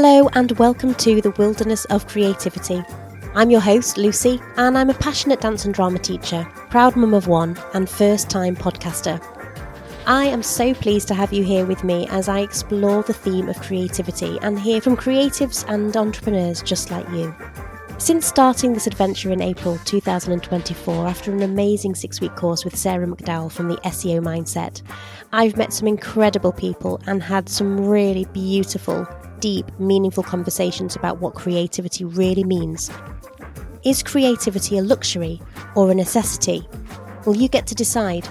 Hello and welcome to the Wilderness of Creativity. I'm your host, Lucy, and I'm a passionate dance and drama teacher, proud mum of one, and first-time podcaster. I am so pleased to have you here with me as I explore the theme of creativity and hear from creatives and entrepreneurs just like you. Since starting this adventure in April 2024 after an amazing 6-week course with Sarah McDowell from the SEO Mindset, I've met some incredible people and had some really beautiful, deep, meaningful conversations about what creativity really means. Is creativity a luxury or a necessity? Well, you get to decide.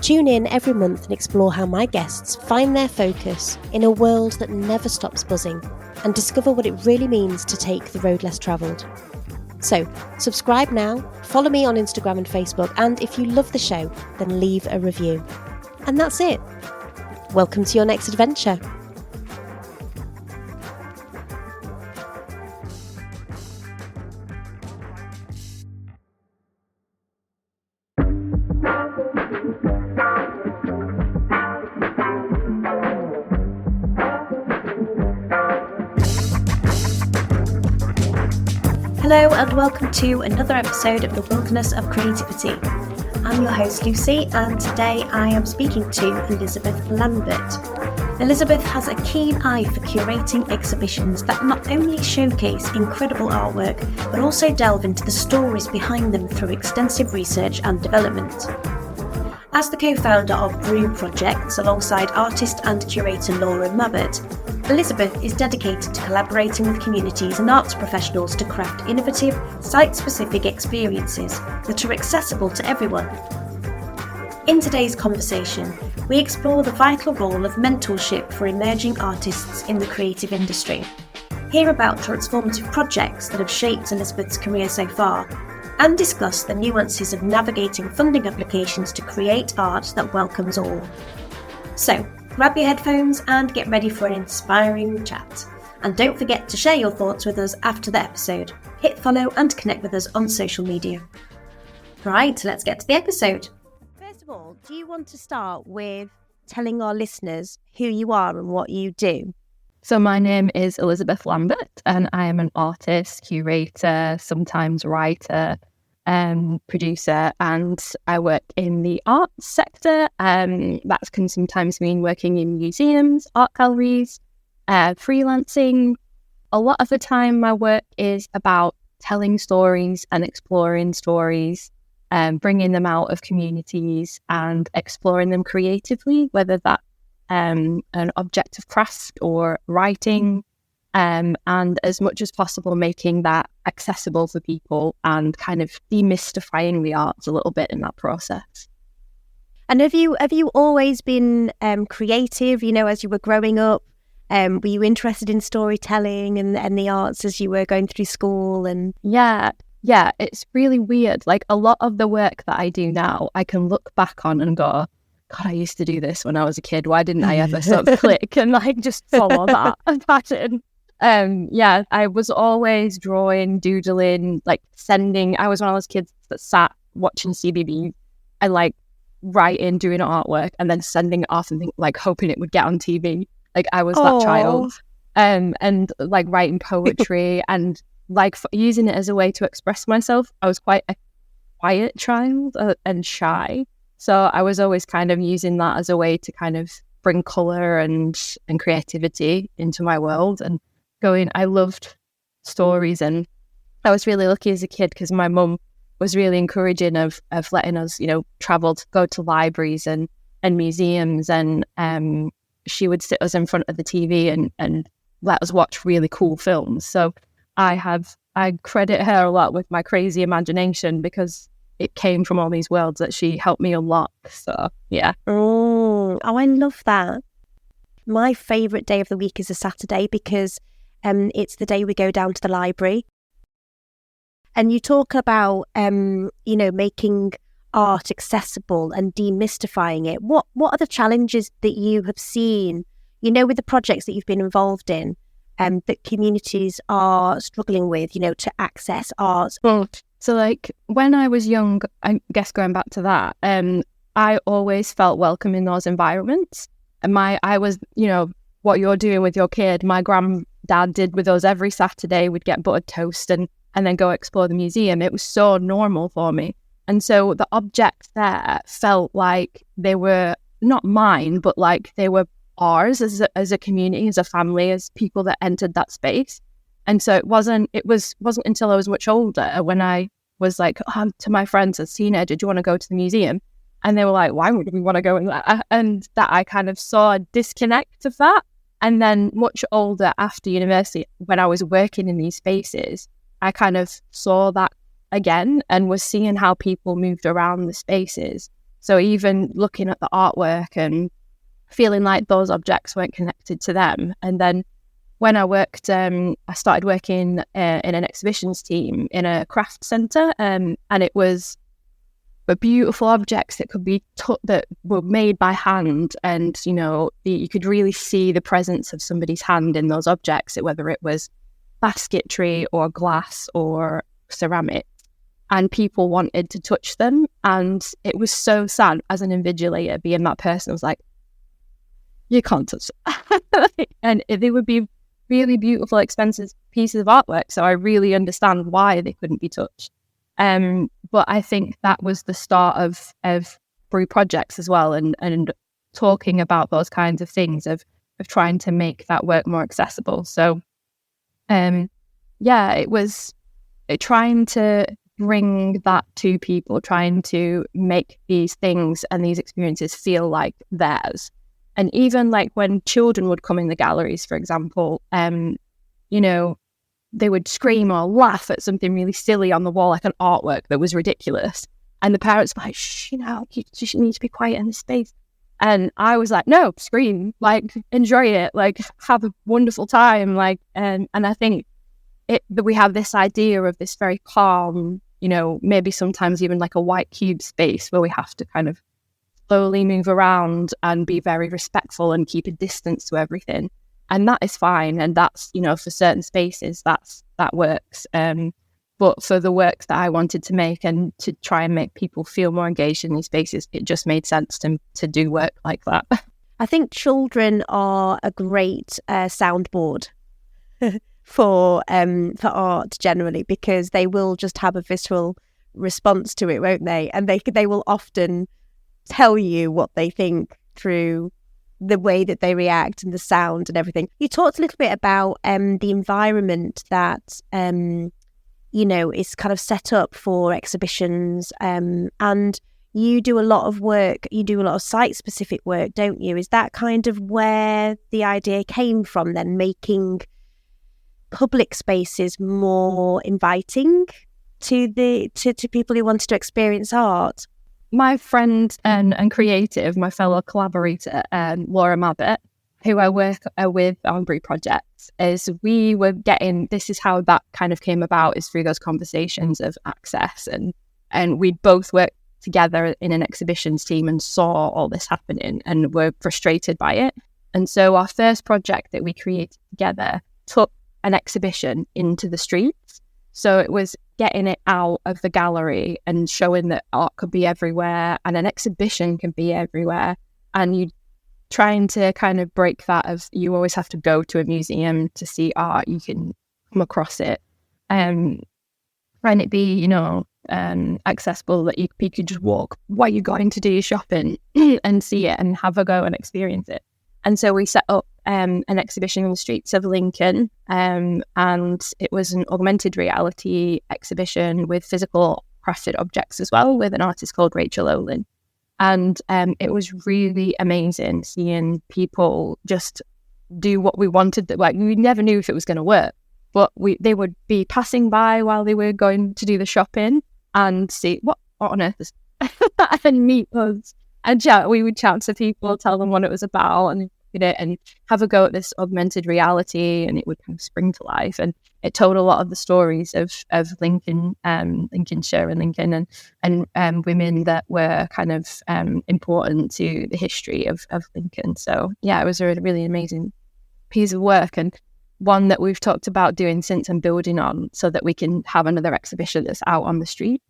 Tune in every month and explore how my guests find their focus in a world that never stops buzzing and discover what it really means to take the road less travelled. So, subscribe now, follow me on Instagram and Facebook, and if you love the show, then leave a review. And that's it. Welcome to your next adventure. Hello and welcome to another episode of the Wilderness of Creativity. I'm your host Lucy, and today I am speaking to Elizabeth Lambert. Elizabeth has a keen eye for curating exhibitions that not only showcase incredible artwork but also delve into the stories behind them through extensive research and development. As the co-founder of Brew Projects alongside artist and curator Laura Mabbott, Elizabeth is dedicated to collaborating with communities and arts professionals to craft innovative, site-specific experiences that are accessible to everyone. In today's conversation, we explore the vital role of mentorship for emerging artists in the creative industry, hear about transformative projects that have shaped Elizabeth's career so far, and discuss the nuances of navigating funding applications to create art that welcomes all. So, grab your headphones and get ready for an inspiring chat. And don't forget to share your thoughts with us after the episode. Hit follow and connect with us on social media. Right, let's get to the episode. First of all, do you want to start with telling our listeners who you are and what you do? So my name is Elizabeth Lambert and I am an artist, curator, sometimes writer, producer, and I work in the arts sector. That can sometimes mean working in museums, art galleries, freelancing. A lot of the time my work is about telling stories and exploring stories, bringing them out of communities and exploring them creatively, whether that's an object of craft or writing, and as much as possible making that accessible for people and kind of demystifying the arts a little bit in that process. And have you always been creative, as you were growing up? Were you interested in storytelling and the arts as you were going through school? And Yeah, it's really weird. Like a lot of the work that I do now, I can look back on and go, God, I used to do this when I was a kid. Why didn't I ever sort of click and just follow that pattern? I was always drawing, doodling, sending. I was one of those kids that sat watching CBB and writing, doing artwork, and then sending it off and hoping it would get on TV. I was that child, and writing poetry and using it as a way to express myself. I was quite a quiet child and shy. So I was always kind of using that as a way to kind of bring colour and creativity into my world and I loved stories, and I was really lucky as a kid because my mum was really encouraging of letting us, travel to go to libraries and museums, and she would sit us in front of the TV and let us watch really cool films. So I credit her a lot with my crazy imagination because it came from all these worlds that she helped me unlock. So, yeah. Oh, I love that. My favourite day of the week is a Saturday because it's the day we go down to the library. And you talk about, making art accessible and demystifying it. What are the challenges that you have seen, with the projects that you've been involved in, that communities are struggling with, to access art? So when I was young, I guess going back to that, I always felt welcome in those environments. And I was, what you're doing with your kid, my Dad did with us every Saturday. We'd get buttered toast and then go explore the museum. It was so normal for me. And so the objects there felt like they were not mine, but like they were ours as a community, as a family, as people that entered that space. And so it wasn't until I was much older when I was like, to my friends as a teenager, do you want to go to the museum? And they were like, why would we want to go in there? And that I kind of saw a disconnect of that. And then much older after university, when I was working in these spaces, I kind of saw that again and was seeing how people moved around the spaces. So even looking at the artwork and feeling like those objects weren't connected to them. And then when I worked, I started working in an exhibitions team in a craft centre, and it was beautiful objects that could be that were made by hand, and you could really see the presence of somebody's hand in those objects, whether it was basketry or glass or ceramic, and people wanted to touch them. And it was so sad as an invigilator, being that person was like, you can't touch them. And they would be really beautiful, expensive pieces of artwork, so I really understand why they couldn't be touched. But I think that was the start of Brew projects as well, and talking about those kinds of things of trying to make that work more accessible. So it was trying to bring that to people, trying to make these things and these experiences feel like theirs. And even like when children would come in the galleries, for example, they would scream or laugh at something really silly on the wall, like an artwork that was ridiculous. And the parents were like, shh, you just need to be quiet in this space. And I was like, no, scream, like, enjoy it, like, have a wonderful time. Like, and I think that we have this idea of this very calm, maybe sometimes even like a white cube space where we have to kind of slowly move around and be very respectful and keep a distance to everything. And that is fine. And that's, for certain spaces, that works. But for the works that I wanted to make and to try and make people feel more engaged in these spaces, it just made sense to do work like that. I think children are a great soundboard for art generally, because they will just have a visceral response to it, won't they? And they will often tell you what they think through the way that they react and the sound and everything. You talked a little bit about the environment that is kind of set up for exhibitions, and you do a lot of work, you do a lot of site-specific work, don't you? Is that kind of where the idea came from then, making public spaces more inviting to people who wanted to experience art? My friend and creative, my fellow collaborator, Laura Mabbott, who I work with on Brew projects, is we were getting, this is how that kind of came about, is through those conversations of access, and we'd both worked together in an exhibitions team and saw all this happening and were frustrated by it. And so our first project that we created together took an exhibition into the streets. So it was getting it out of the gallery and showing that art could be everywhere and an exhibition can be everywhere. And you trying to kind of break that of you always have to go to a museum to see art. You can come across it. Trying it be, accessible, that you could just walk while you're going to do your shopping and see it and have a go and experience it. And so we set up an exhibition in the streets of Lincoln, and it was an augmented reality exhibition with physical crafted objects as well, with an artist called Rachel Olin. And it was really amazing seeing people just do what we wanted. Like, we never knew if it was going to work, but they would be passing by while they were going to do the shopping and see what on earth is and meet us and chat. We would chat to people, tell them what it was about, and it and have a go at this augmented reality, and it would kind of spring to life. And it told a lot of the stories of Lincoln, Lincolnshire and Lincoln, and women that were kind of important to the history of Lincoln. So yeah, it was a really amazing piece of work, and one that we've talked about doing since and building on, so that we can have another exhibition that's out on the street.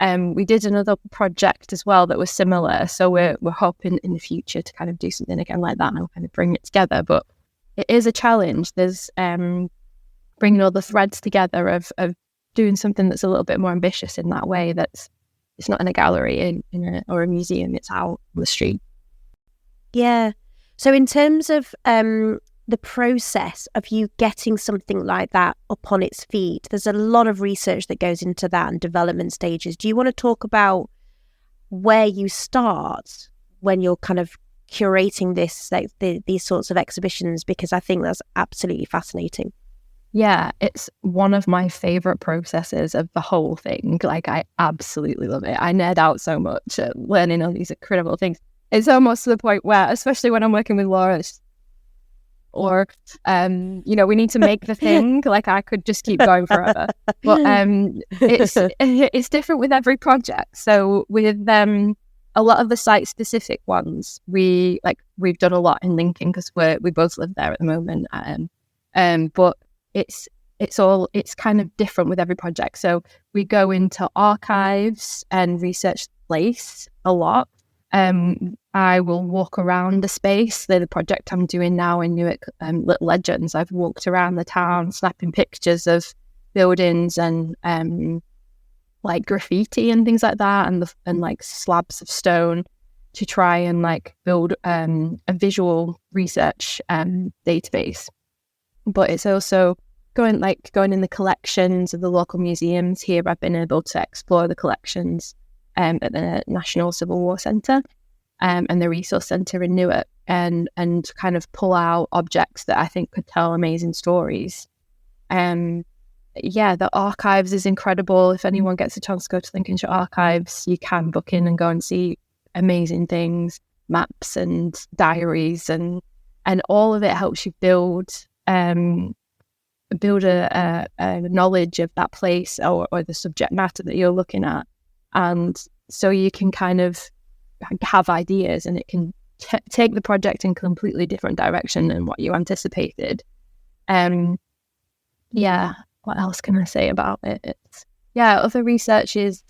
We did another project as well that was similar, so we're hoping in the future to kind of do something again like that and kind of bring it together. But it is a challenge. There's bringing all the threads together of doing something that's a little bit more ambitious in that way. It's not in a gallery or a museum, it's out on the street. Yeah. So in terms of the process of you getting something like that up on its feet, there's a lot of research that goes into that and development stages. Do you want to talk about where you start when you're kind of curating this, like these sorts of exhibitions? Because I think that's absolutely fascinating. Yeah, it's one of my favorite processes of the whole thing. Like, I absolutely love it. I nerd out so much at learning all these incredible things. It's almost to the point where, especially when I'm working with Laura, or we need to make the thing. Like, I could just keep going forever. But it's different with every project. So with a lot of the site specific ones, we've done a lot in Lincoln because we both live there at the moment. But it's kind of different with every project. So we go into archives and research the place a lot. I will walk around the space. The project I'm doing now in Newark, Little Legends, I've walked around the town snapping pictures of buildings and like graffiti and things like that, and like slabs of stone to try and like build a visual research database. But it's also going in the collections of the local museums. Here I've been able to explore the collections at the National Civil War Centre and the Resource Centre in Newark, and kind of pull out objects that I think could tell amazing stories. The archives is incredible. If anyone gets a chance to go to Lincolnshire Archives, you can book in and go and see amazing things, maps and diaries, and all of it helps you build a knowledge of that place or the subject matter that you're looking at. And so you can kind of have ideas, and it can take the project in a completely different direction than what you anticipated. What else can I say about it? Other research is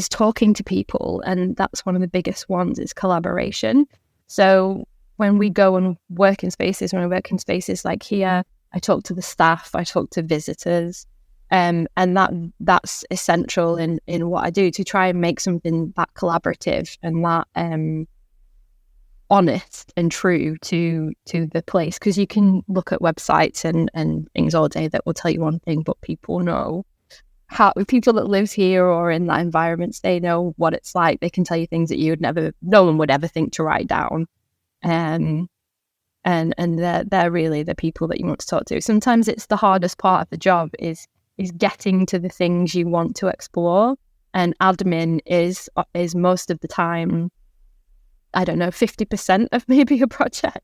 talking to people, and that's one of the biggest ones, is collaboration. So when we go and work in spaces, like here, I talk to the staff, I talk to visitors, and that's essential in what I do, to try and make something that collaborative and that honest and true to the place. Because you can look at websites and things all day that will tell you one thing, but people that live here or in that environment, they know what it's like. They can tell you things that no one would ever think to write down. And they're really the people that you want to talk to. Sometimes it's the hardest part of the job is getting to the things you want to explore, and admin is most of the time, I don't know, 50% of maybe a project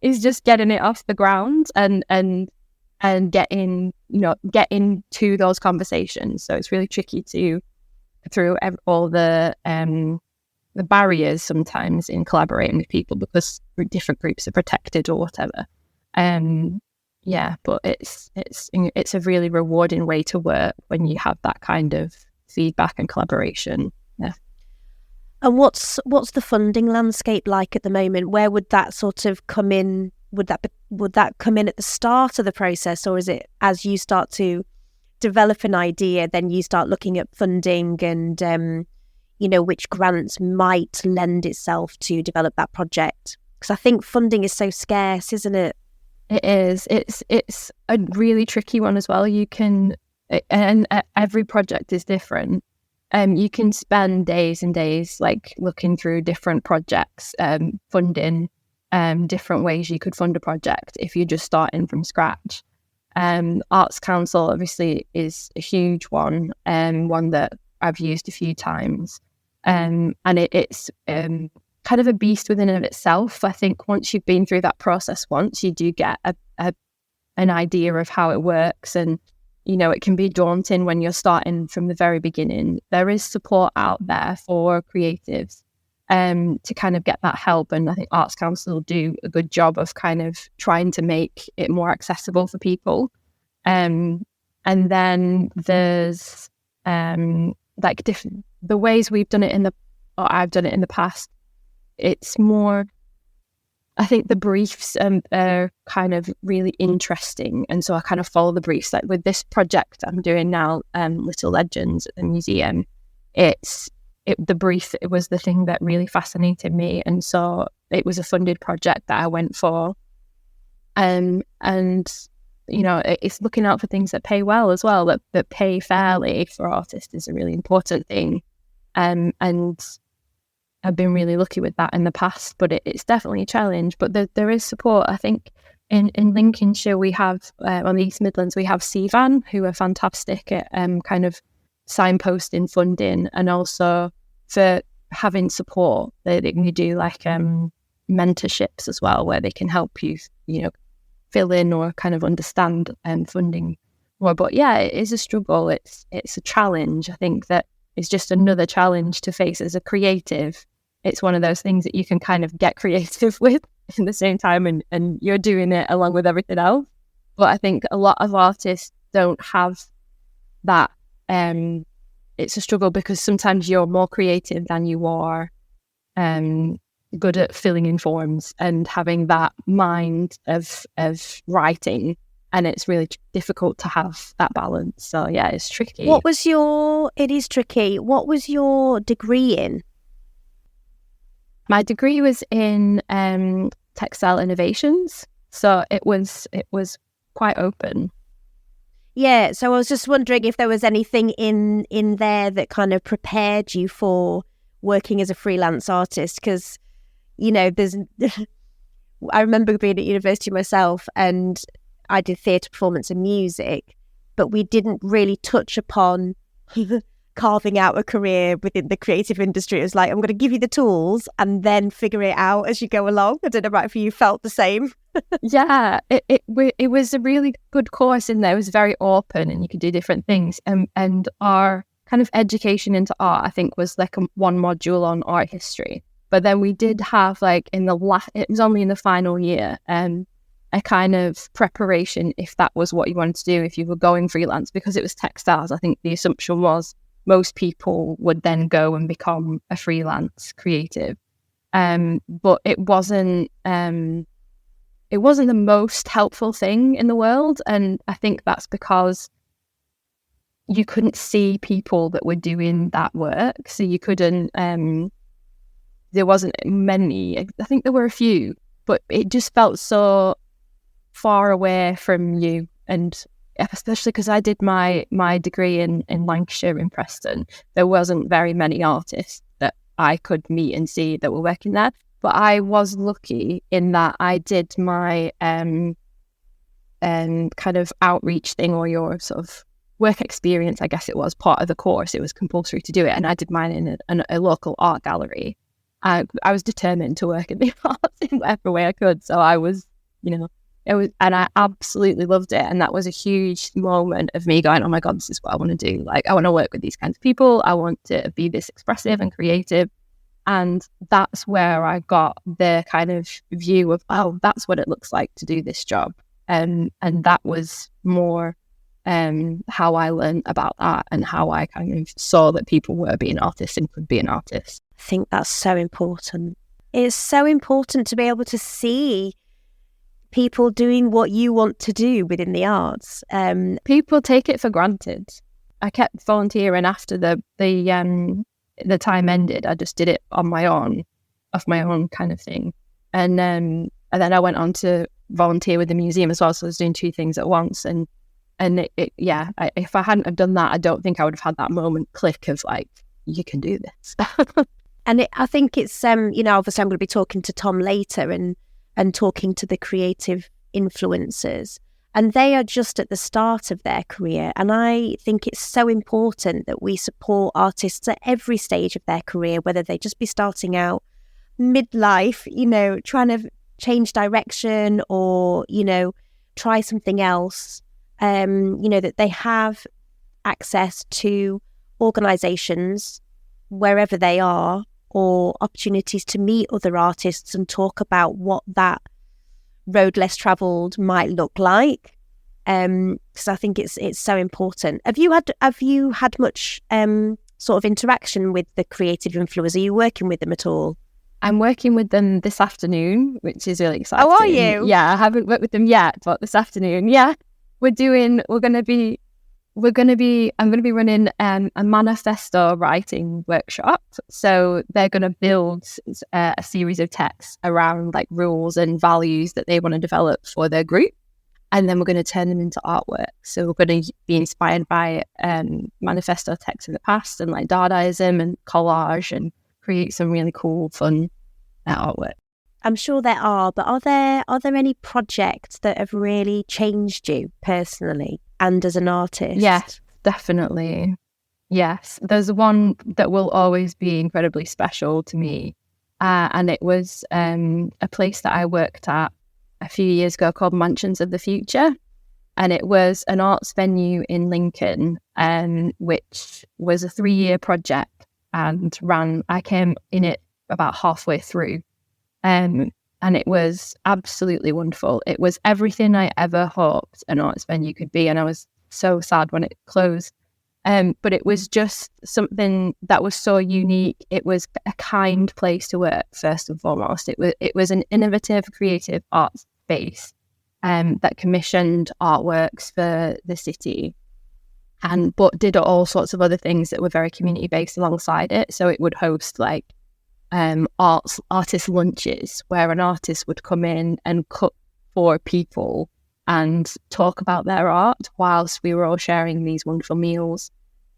is just getting it off the ground and getting to those conversations. So it's really tricky through all the barriers sometimes in collaborating with people, because different groups are protected or whatever. But it's a really rewarding way to work when you have that kind of feedback and collaboration. Yeah. And what's the funding landscape like at the moment? Where would that sort of come in? Would that come in at the start of the process, or is it as you start to develop an idea, then you start looking at funding and which grants might lend itself to develop that project? Because I think funding is so scarce, isn't it? It is. It's a really tricky one as well. And every project is different. You can spend days and days like looking through different projects, funding, different ways you could fund a project if you're just starting from scratch. Arts Council obviously is a huge one, one that I've used a few times. And it's kind of a beast within and of itself. I think once you've been through that process once, you do get an idea of how it works, and it can be daunting when you're starting from the very beginning. There is support out there for creatives to kind of get that help, and I think Arts Council do a good job of kind of trying to make it more accessible for people. And then there's the ways we've done it I've done it in the past. It's more I think the briefs are kind of really interesting. And so I kind of follow the briefs. Like with this project I'm doing now, Little Legends at the museum, the brief, it was the thing that really fascinated me. And so it was a funded project that I went for. And, you know, it's looking out for things that pay well as well, that pay fairly for artists is a really important thing. And I've been really lucky with that in the past, but it's definitely a challenge. But there is support. I think in Lincolnshire we have, on the East Midlands, we have CVAN, who are fantastic at kind of signposting funding, and also for having support. They do like mentorships as well, where they can help you, you know, fill in or kind of understand funding more. But yeah, it is a struggle. It's a challenge. I think that it's just another challenge to face as a creative. It's one of those things that you can kind of get creative with in the same time, and you're doing it along with everything else. But I think a lot of artists don't have that. It's a struggle because sometimes you're more creative than you are good at filling in forms and having that mind of writing. And it's really difficult to have that balance. So yeah, it's tricky. It is tricky. What was your degree in? My degree was in textile innovations. So it was quite open. Yeah. So I was just wondering if there was anything in there that kind of prepared you for working as a freelance artist. Because, you know, I remember being at university myself, and I did theatre performance and music, but we didn't really touch upon carving out a career within the creative industry. It was like, I'm going to give you the tools and then figure it out as you go along. I don't know if you felt the same. Yeah, it was a really good course in there. It was very open and you could do different things. And our kind of education into art, I think, was like one module on art history. But then we did have like it was only in the final year, a kind of preparation if that was what you wanted to do, if you were going freelance, because it was textiles. I think the assumption was most people would then go and become a freelance creative. But it wasn't the most helpful thing in the world. And I think that's because you couldn't see people that were doing that work. So you couldn't, there wasn't many, I think there were a few, but it just felt so far away from you. And especially because I did my degree in Lancashire, in Preston, there wasn't very many artists that I could meet and see that were working there. But I was lucky in that I did my kind of outreach thing, or your sort of work experience, I guess it was part of the course. It was compulsory to do it. And I did mine in a local art gallery. I was determined to work in the arts in whatever way I could. So I was, and I absolutely loved it. And that was a huge moment of me going, oh my God, this is what I want to do. Like, I want to work with these kinds of people. I want to be this expressive and creative. And that's where I got the kind of view of, oh, that's what it looks like to do this job. And that was more how I learned about that, and how I kind of saw that people were being artists and could be an artist. I think that's so important. It's so important to be able to see people doing what you want to do within the arts. People take it for granted. I kept volunteering after the time ended. I just did it on my own, off my own kind of thing. And then I went on to volunteer with the museum as well. So I was doing two things at once. And if I hadn't have done that, I don't think I would have had that moment click of like, you can do this. And I think it's, obviously I'm going to be talking to Tom later and talking to the creative influencers. And they are just at the start of their career. And I think it's so important that we support artists at every stage of their career, whether they just be starting out midlife, trying to change direction or, try something else, that they have access to organisations wherever they are, or opportunities to meet other artists and talk about what that road less travelled might look like. Because I think it's so important. Have you had much sort of interaction with the creative influencers? Are you working with them at all? I'm working with them this afternoon, which is really exciting. Oh, are you? Yeah, I haven't worked with them yet, but this afternoon, yeah, I'm going to be running a manifesto writing workshop. So they're going to build a series of texts around like rules and values that they want to develop for their group. And then we're going to turn them into artwork. So we're going to be inspired by manifesto texts in the past and like Dadaism and collage and create some really cool, fun artwork. I'm sure there are, but are there any projects that have really changed you personally and as an artist? Yes, definitely. Yes, there's one that will always be incredibly special to me. And it was a place that I worked at a few years ago called Mansions of the Future. And it was an arts venue in Lincoln, which was a 3-year project and I came in it about halfway through. And it was absolutely wonderful. It was everything I ever hoped an arts venue could be. And I was so sad when it closed. But it was just something that was so unique. It was a kind place to work, first and foremost. It was an innovative, creative arts space that commissioned artworks for the city, but did all sorts of other things that were very community based alongside it. So it would host like artist lunches where an artist would come in and cook for people and talk about their art whilst we were all sharing these wonderful meals.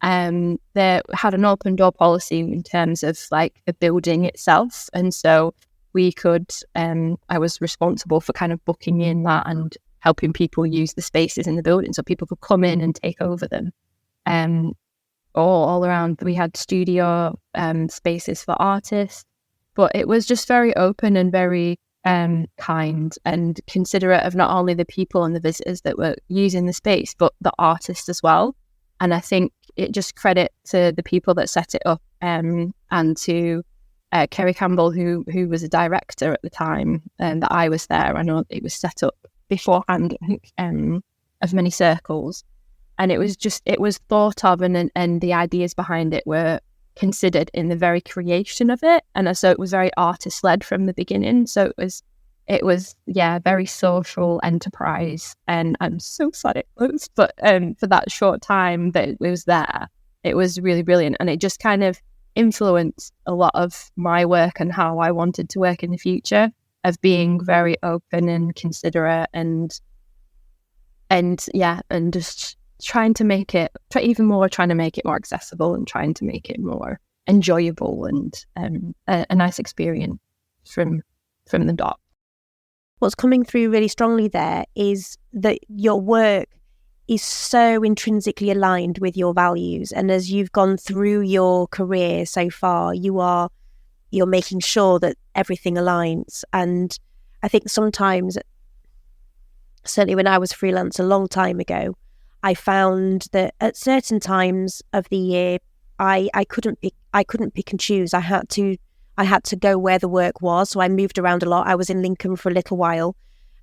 They had an open door policy in terms of like the building itself, and so we could I was responsible for kind of booking in that and helping people use the spaces in the building so people could come in and take over them. All around we had studio spaces for artists, but it was just very open and very kind and considerate of not only the people and the visitors that were using the space, but the artists as well. And I think it just credit to the people that set it up and to Kerry Campbell, who was a director at the time that I was there. I know it was set up beforehand, I think, of many circles. And it was thought of and the ideas behind it were considered in the very creation of it. And so it was very artist led from the beginning. So it was very social enterprise, and I'm so sad it closed. But for that short time that it was there, it was really brilliant, and it just kind of influenced a lot of my work and how I wanted to work in the future, of being very open and considerate and just trying to make it more accessible and trying to make it more enjoyable and a nice experience from the dot. What's coming through really strongly there is that your work is so intrinsically aligned with your values. And as you've gone through your career so far, you're making sure that everything aligns. And I think sometimes, certainly when I was freelance a long time ago, I found that at certain times of the year, I couldn't pick and choose. I had to go where the work was. So I moved around a lot. I was in Lincoln for a little while.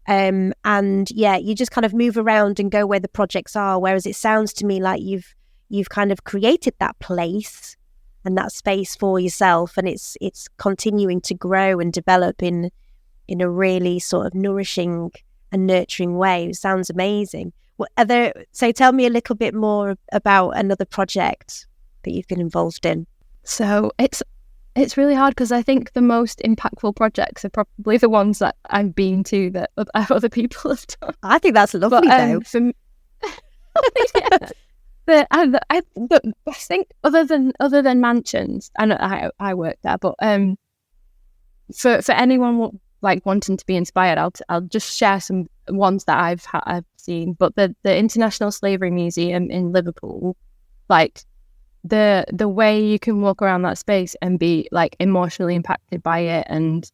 And you just kind of move around and go where the projects are. Whereas it sounds to me like you've kind of created that place and that space for yourself. And it's continuing to grow and develop in a really sort of nourishing and nurturing way. It sounds amazing. So tell me a little bit more about another project that you've been involved in. So it's really hard because I think the most impactful projects are probably the ones that I've been to that other people have done. I think that's lovely, though. For me, I think other than Mansions, and I worked there, but for anyone like wanting to be inspired, I'll just share some ones that I've seen. But the International Slavery Museum in Liverpool, like. The way you can walk around that space and be like emotionally impacted by it, and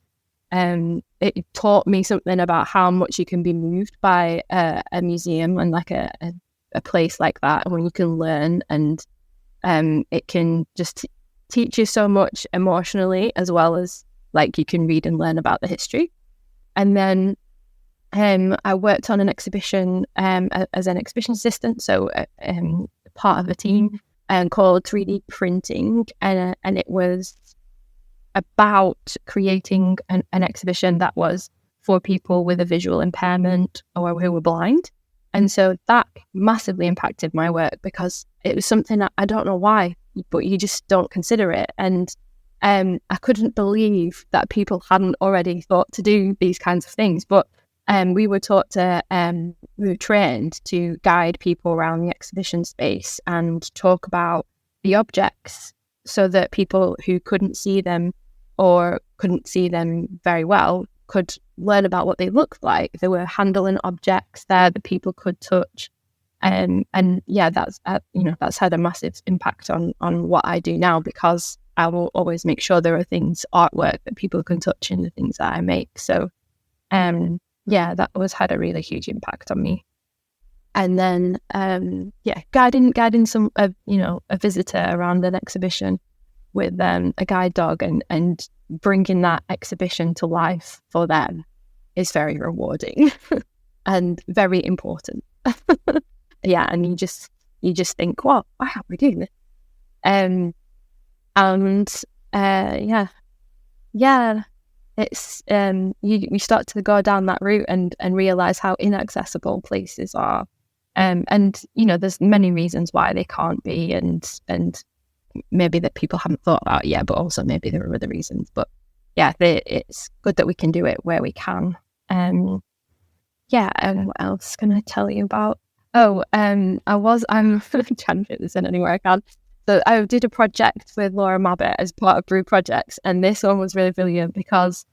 it taught me something about how much you can be moved by a museum and like a place like that, when you can learn, and it can just teach you so much emotionally, as well as like you can read and learn about the history. And then I worked on an exhibition as an exhibition assistant, so part of a team. Called 3D printing, and it was about creating an exhibition that was for people with a visual impairment or who were blind. And so that massively impacted my work, because it was something that I don't know why, but you just don't consider it. And I couldn't believe that people hadn't already thought to do these kinds of things. But we were trained to guide people around the exhibition space and talk about the objects so that people who couldn't see them or couldn't see them very well could learn about what they looked like. There were handling objects there that people could touch. And yeah, that's had a massive impact on what I do now, because I will always make sure there are artwork that people can touch in the things that I make. So yeah, that had a really huge impact on me. And then guiding a visitor around an exhibition with a guide dog and bringing that exhibition to life for them is very rewarding and very important. Yeah, and you just think, well, why are we doing this? It's you start to go down that route and realize how inaccessible places are, and there's many reasons why they can't be, and maybe that people haven't thought about yet, but also maybe there are other reasons. But yeah, it's good that we can do it where we can. And what else can I tell you about? I'm trying to fit this in anywhere I can. So I did a project with Laura Mabbott as part of Brew Projects, and this one was really brilliant because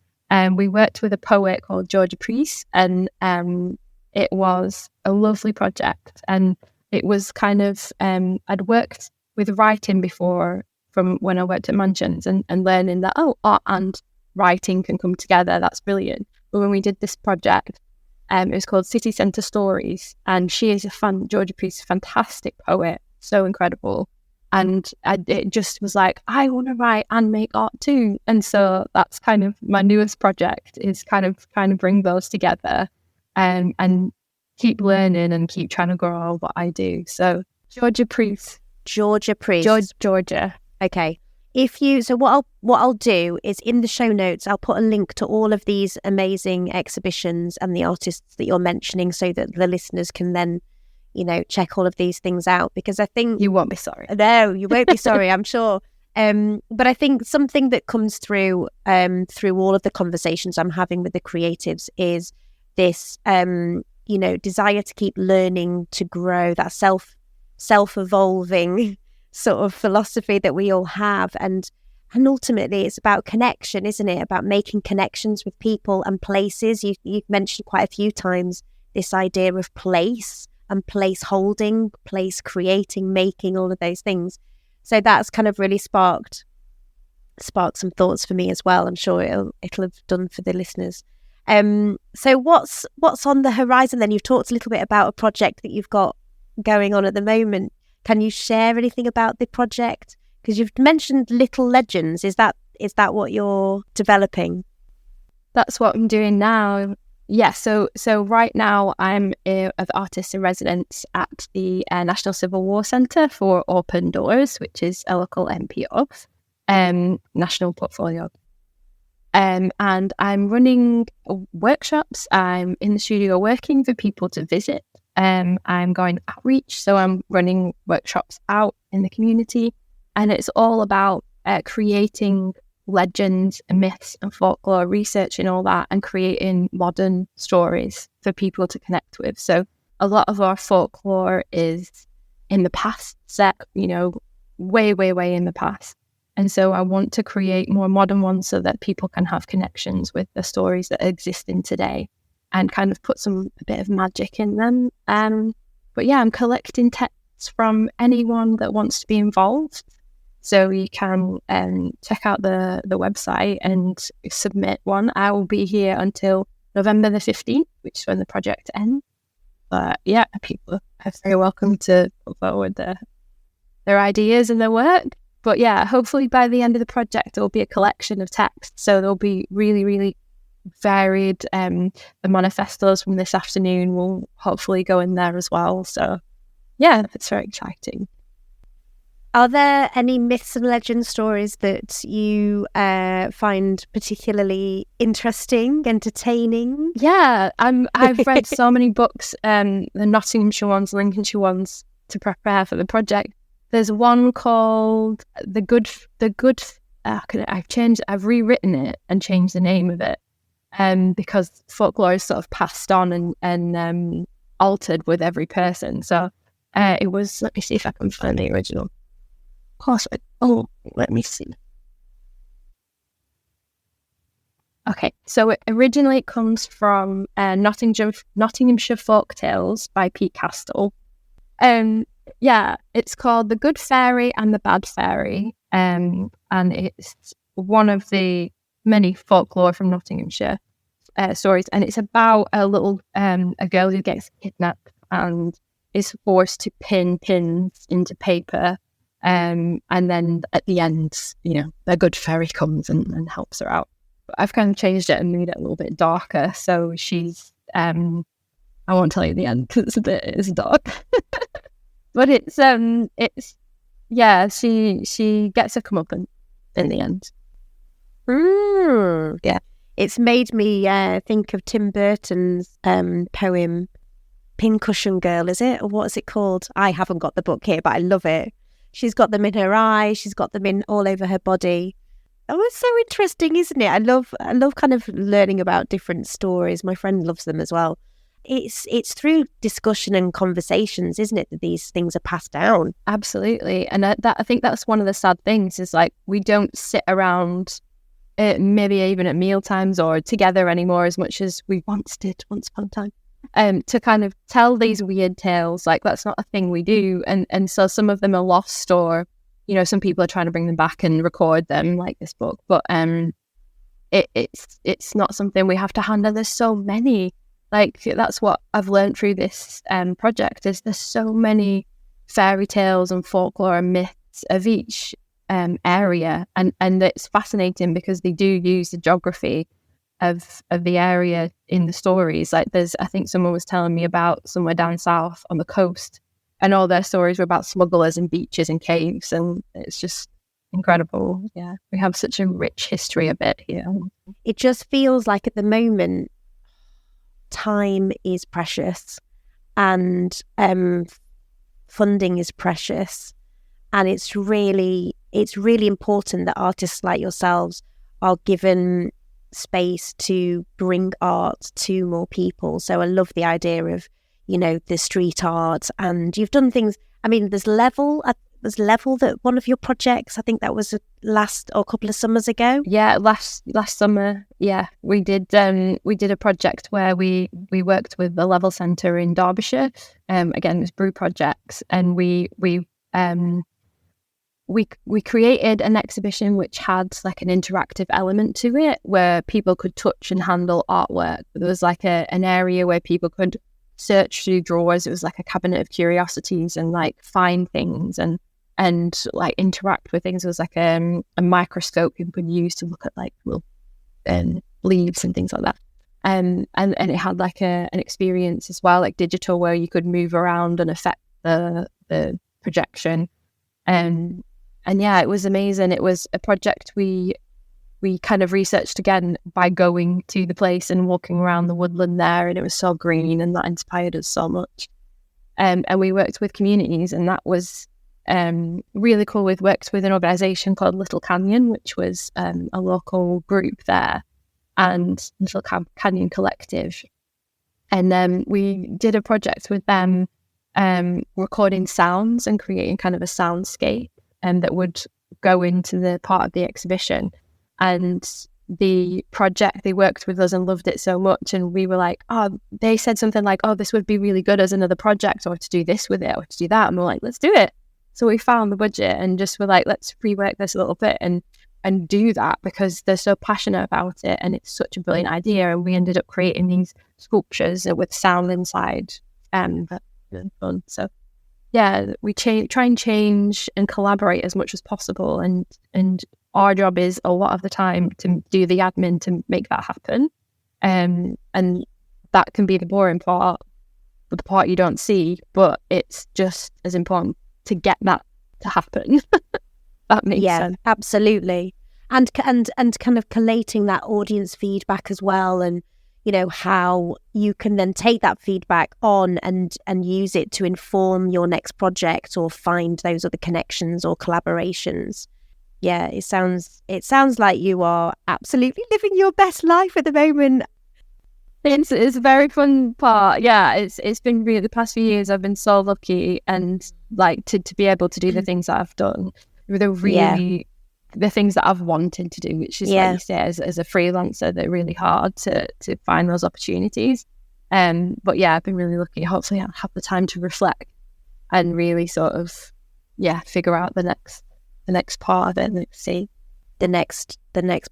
we worked with a poet called Georgia Priest, and it was a lovely project. And it was kind of, I'd worked with writing before from when I worked at Mansions, and learning that, art and writing can come together. That's brilliant. But when we did this project, it was called City Centre Stories, and she is Georgia Priest, a fantastic poet, so incredible. And it just was like, I want to write and make art too. And so that's kind of my newest project, is kind of bring those together and keep learning and keep trying to grow what I do. So Georgia Priest. Georgia. Okay. So what I'll do is, in the show notes, I'll put a link to all of these amazing exhibitions and the artists that you're mentioning, so that the listeners can then, check all of these things out, because I think you won't be sorry. No, you won't be sorry, I'm sure. But I think something that comes through all of the conversations I'm having with the creatives is this, desire to keep learning, to grow, that self-evolving sort of philosophy that we all have. And ultimately it's about connection, isn't it? About making connections with people and places. You've mentioned quite a few times this idea of place and place holding, place creating, making, all of those things. So that's kind of really sparked some thoughts for me as well. I'm sure it'll have done for the listeners. So what's on the horizon then? You've talked a little bit about a project that you've got going on at the moment. Can you share anything about the project? Because you've mentioned Little Legends. Is that what you're developing? That's what I'm doing now. Yeah, so right now I'm an artist in residence at the National Civil War Centre for Open Doors, which is a local NPO, national portfolio. And I'm running workshops. I'm in the studio working for people to visit. I'm going outreach, so I'm running workshops out in the community, and it's all about creating legends and myths and folklore, researching all that and creating modern stories for people to connect with. So a lot of our folklore is in the past, set, way, way, way in the past. And so I want to create more modern ones so that people can have connections with the stories that exist in today, and kind of put a bit of magic in them. But yeah, I'm collecting texts from anyone that wants to be involved. So you can check out the website and submit one. I will be here until November the 15th, which is when the project ends. But yeah, people are very welcome to put forward their ideas and their work. But yeah, hopefully by the end of the project, there will be a collection of texts. So there'll be really, really varied. The manifestos from this afternoon will hopefully go in there as well. So yeah, it's very exciting. Are there any myths and legend stories that you find particularly interesting, entertaining? Yeah, I've read so many books, the Nottinghamshire ones, Lincolnshire ones, to prepare for the project. There's one called I've rewritten it and changed the name of it, because folklore is sort of passed on and altered with every person. So it was. Let me see if I can find the original. Of course. Let me see. Okay, so originally it comes from Nottinghamshire Folk Tales by Pete Castell. Yeah, it's called The Good Fairy and the Bad Fairy, and it's one of the many folklore from Nottinghamshire stories, and it's about a little a girl who gets kidnapped and is forced to pin pins into paper, and then at the end, the good fairy comes and helps her out. But I've kind of changed it and made it a little bit darker, so she's I won't tell you the end because it's dark. But it's she gets a comeuppance in the end. Yeah, it's made me think of Tim Burton's poem Pincushion Girl, is it? Or what is it called? I haven't got the book here, but I love it. She's got them in her eyes, she's got them in all over her body. Oh, it's so interesting, isn't it? I love kind of learning about different stories. My friend loves them as well. It's through discussion and conversations, isn't it, that these things are passed down? Absolutely. And I think that's one of the sad things is like we don't sit around maybe even at meal times or together anymore as much as we once did once upon a time, to kind of tell these weird tales. Like that's not a thing we do, and so some of them are lost, or some people are trying to bring them back and record them like this book, but it's not something we have to handle. There's so many. Like that's what I've learned through this project is there's so many fairy tales and folklore and myths of each area, and it's fascinating because they do use the geography of the area in the stories. Like I think someone was telling me about somewhere down south on the coast, and all their stories were about smugglers and beaches and caves, and it's just incredible. Yeah, we have such a rich history of it here. It just feels like at the moment time is precious and funding is precious, and it's really important that artists like yourselves are given space to bring art to more people. So I love the idea of the street art, and you've done things. I mean, there's Level that one of your projects, I think that was last or a couple of summers ago. Yeah, last summer. Yeah, we did a project where we worked with the Level Centre in Derbyshire. Again, it was brew projects, and we created an exhibition which had like an interactive element to it where people could touch and handle artwork. There was like an area where people could search through drawers. It was like a cabinet of curiosities and like find things and like interact with things. It was like a microscope people could use to look at like little leaves and things like that. And it had like an experience as well, like digital, where you could move around and affect the projection. And yeah, it was amazing. It was a project we kind of researched again by going to the place and walking around the woodland there, and it was so green, and that inspired us so much. And we worked with communities, and that was really cool. We worked with an organisation called Little Canyon, which was a local group there, and Little Canyon Collective. And then we did a project with them, recording sounds and creating kind of a soundscape that would go into the part of the exhibition. And the project, they worked with us and loved it so much, and we were like, they said something like, this would be really good as another project, or to do this with it, or to do that, and we're like, let's do it. So we found the budget and just were like, let's rework this a little bit and do that, because they're so passionate about it and it's such a brilliant idea. And we ended up creating these sculptures with sound inside, but really fun. So yeah, we try and change and collaborate as much as possible, and our job is a lot of the time to do the admin to make that happen, and that can be the boring part, the part you don't see, but it's just as important to get that to happen. That makes sense. Absolutely. And kind of collating that audience feedback as well, and how you can then take that feedback on and use it to inform your next project or find those other connections or collaborations. Yeah, it sounds like you are absolutely living your best life at the moment. It's a very fun part. Yeah, it's been really, the past few years I've been so lucky, and like to be able to do the things that I've done, the things that I've wanted to do, which is like you say, as a freelancer, they're really hard to find those opportunities. But yeah, I've been really lucky. Hopefully I'll have the time to reflect and really sort of figure out the next part of it, and see the next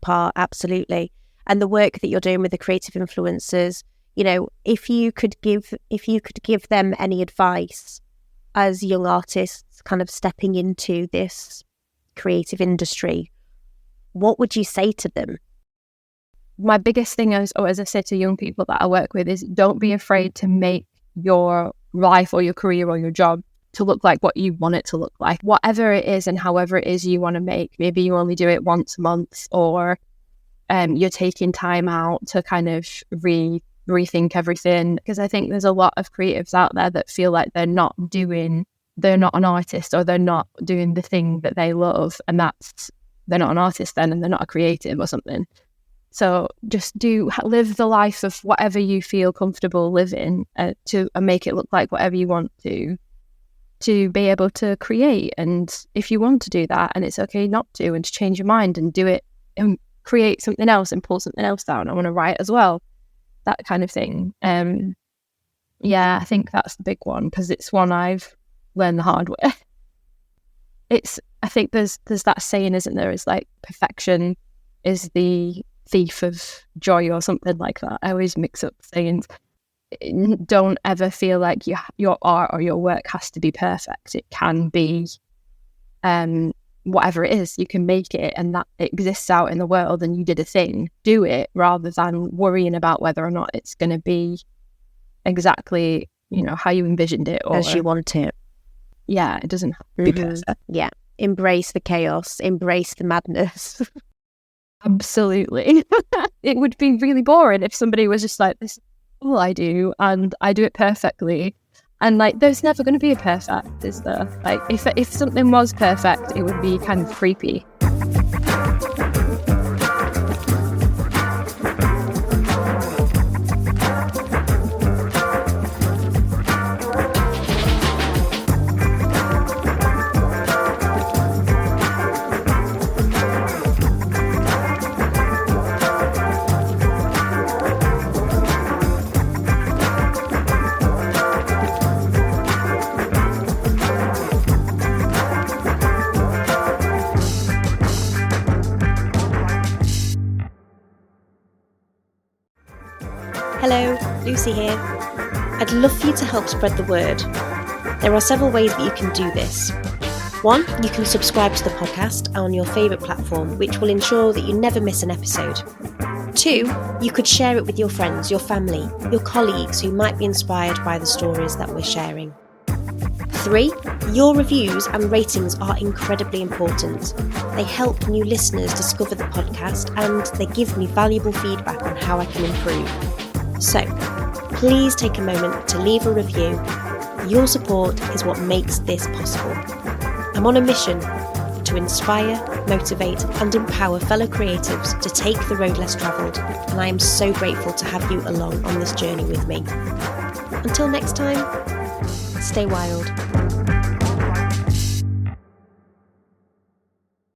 part. Absolutely. And the work that you're doing with the creative influencers, if you could give them any advice as young artists kind of stepping into this creative industry, what would you say to them? My biggest thing is, or as I say to young people that I work with, is don't be afraid to make your life or your career or your job to look like what you want it to look like. Whatever it is and however it is you want to make. Maybe you only do it once a month, or you're taking time out to kind of rethink everything. Because I think there's a lot of creatives out there that feel like they're not an artist, or they're not doing the thing that they love, and they're not an artist then, and they're not a creative or something. So just live the life of whatever you feel comfortable living, to make it look like whatever you want to be able to create. And if you want to do that, and it's okay not to, and to change your mind and do it and create something else and pull something else down. I want to write as well, that kind of thing. I think that's the big one, because it's one I've learned the hard way. I think there's that saying, isn't there? It's like perfection is the thief of joy, or something like that. I always mix up sayings. Don't ever feel like your art or your work has to be perfect. It can be whatever it is. You can make it, and that it exists out in the world, and you did a thing. Do it, rather than worrying about whether or not it's going to be exactly how you envisioned it, or as you want it. Yeah, it doesn't have to be perfect. Yeah, embrace the chaos, embrace the madness. Absolutely. It would be really boring if somebody was just like, this is all I do, and I do it perfectly. And like, there's never going to be a perfect, is there? Like, if something was perfect, it would be kind of creepy. Hello, Lucy here. I'd love for you to help spread the word. There are several ways that you can do this. 1, you can subscribe to the podcast on your favourite platform, which will ensure that you never miss an episode. 2, you could share it with your friends, your family, your colleagues who might be inspired by the stories that we're sharing. 3, your reviews and ratings are incredibly important. They help new listeners discover the podcast, and they give me valuable feedback on how I can improve. So, please take a moment to leave a review. Your support is what makes this possible. I'm on a mission to inspire, motivate, and empower fellow creatives to take the road less travelled, and I am so grateful to have you along on this journey with me. Until next time, stay wild.